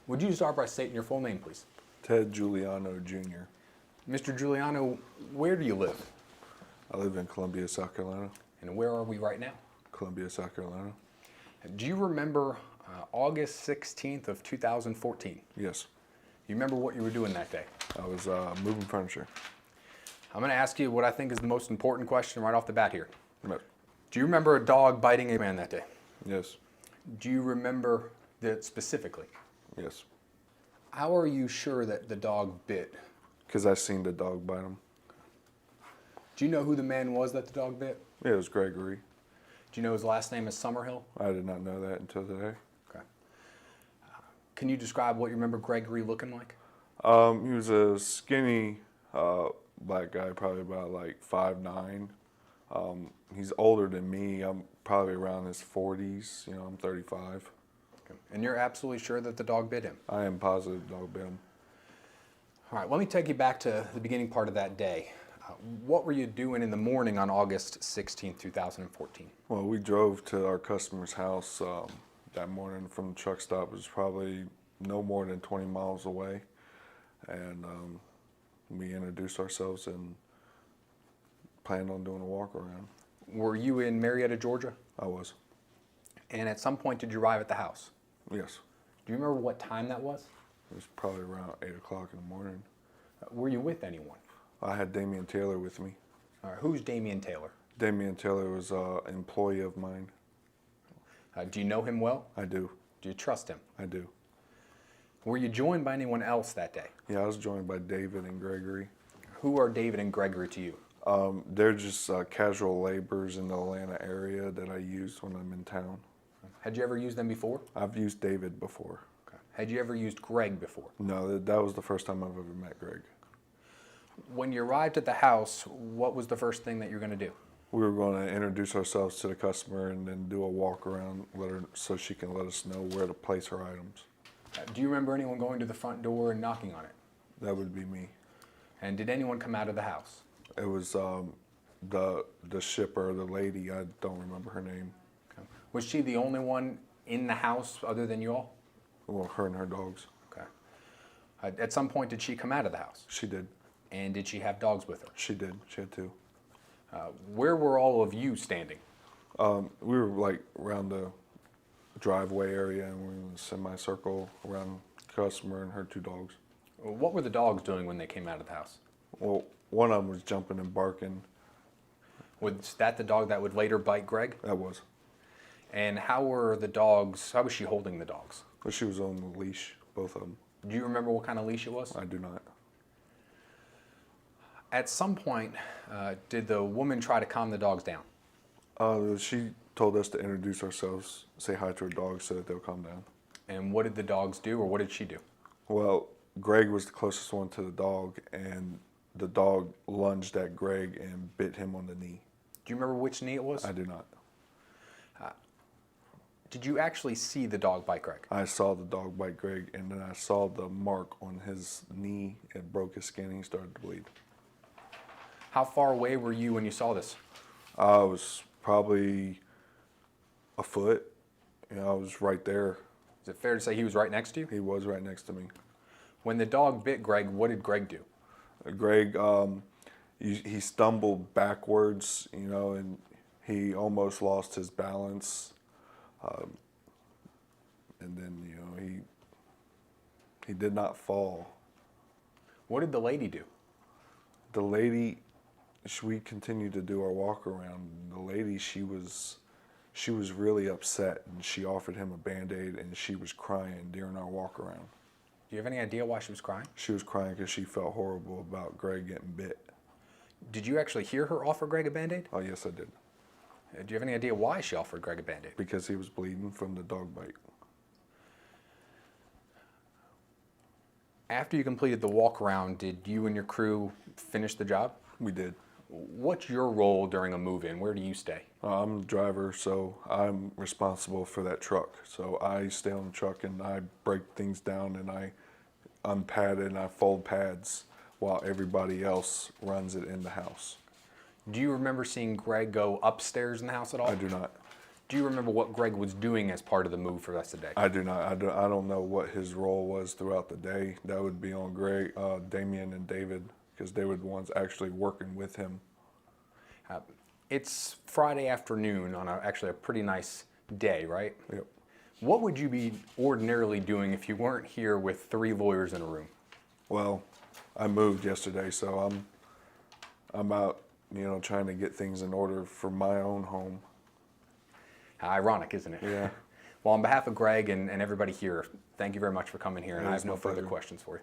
Would you start by stating your full name, please? Ted Giuliano Jr. Mr. Giuliano, where do you live? I live in Columbia, South Carolina. And where are we right now? Columbia, South Carolina. Do you remember August 16th of 2014? Yes. You remember what you were doing that day? I was moving furniture. I'm going to ask you what I think is the most important question right off the bat here. Yep. Do you remember a dog biting a man that day? Yes. Do you remember that specifically? Yes. How are you sure that the dog bit? Because I seen the dog bite him. Do you know who the man was that the dog bit? Yeah, it was Gregory. Do you know his last name is Summerhill? I did not know that until today. Okay. Can you describe what you remember Gregory looking like? He was a skinny black guy, probably about like 5'9". He's older than me. I'm probably around his 40s. I'm 35. Okay. And you're absolutely sure that the dog bit him? I am positive the dog bit him. All right, let me take you back to the beginning part of that day. What were you doing in the morning on August 16, 2014? Well, we drove to our customer's house that morning from the truck stop. It was probably no more than 20 miles away. And we introduced ourselves and planned on doing a walk around. Were you in Marietta, Georgia? I was. And at some point, did you arrive at the house? Yes. Do you remember what time that was? It was probably around 8 o'clock in the morning. Were you with anyone? I had Damian Taylor with me. All right, who's Damian Taylor? Damian Taylor was an employee of mine. Do you know him well? I do. Do you trust him? I do. Were you joined by anyone else that day? Yeah, I was joined by David and Gregory. Who are David and Gregory to you? They're just casual laborers in the Atlanta area that I use when I'm in town. Had you ever used them before? I've used David before. Okay. Had you ever used Greg before? No, that was the first time I've ever met Greg. When you arrived at the house, what was the first thing that you're going to do? We were going to introduce ourselves to the customer and then do a walk around, so she can let us know where to place her items. Do you remember anyone going to the front door and knocking on it? That would be me. And did anyone come out of the house? It was the shipper, the lady. I don't remember her name. Okay. Was she the only one in the house other than you all? Well, her and her dogs. Okay. At some point, did she come out of the house? She did. And did she have dogs with her? She did. She had two. Where were all of you standing? We were like around the driveway area, and we were in a semicircle around the customer and her two dogs. What were the dogs doing when they came out of the house? Well, one of them was jumping and barking. Was that the dog that would later bite Greg? That was. And how were the dogs, how was she holding the dogs? But she was on the leash, both of them. Do you remember what kind of leash it was? I do not. At some point, did the woman try to calm the dogs down? She told us to introduce ourselves, say hi to her dogs so that they'll calm down. And what did the dogs do, or what did she do? Well, Greg was the closest one to the dog, and the dog lunged at Greg and bit him on the knee. Do you remember which knee it was? I do not. Did you actually see the dog bite Greg? I saw the dog bite Greg, and then I saw the mark on his knee. It broke his skin, and he started to bleed. How far away were you when you saw this? I was probably a foot. I was right there. Is it fair to say he was right next to you? He was right next to me. When the dog bit Greg, what did Greg do? Greg, he stumbled backwards, and he almost lost his balance. And then, he did not fall. What did the lady do? The lady, we continued to do our walk around. The lady, she was really upset, and she offered him a Band-Aid, and she was crying during our walk around. Do you have any idea why she was crying? She was crying because she felt horrible about Greg getting bit. Did you actually hear her offer Greg a Band-Aid? Oh, yes, I did. Do you have any idea why she offered Greg a Band-Aid? Because he was bleeding from the dog bite. After you completed the walk around, did you and your crew finish the job? We did. What's your role during a move-in? Where do you stay? I'm the driver, so I'm responsible for that truck. So I stay on the truck and I break things down and I unpad it and I fold pads while everybody else runs it in the house. Do you remember seeing Greg go upstairs in the house at all? I do not. Do you remember what Greg was doing as part of the move for the rest of the day? I do not. I don't know what his role was throughout the day. That would be on Greg, Damien, and David, because they were the ones actually working with him. It's Friday afternoon on actually a pretty nice day, right? Yep. What would you be ordinarily doing if you weren't here with 3 lawyers in a room? Well, I moved yesterday, so I'm out, trying to get things in order for my own home. How ironic, isn't it? Yeah. Well, on behalf of Greg and everybody here, thank you very much for coming here, and I It's have no my further pleasure. questions for you.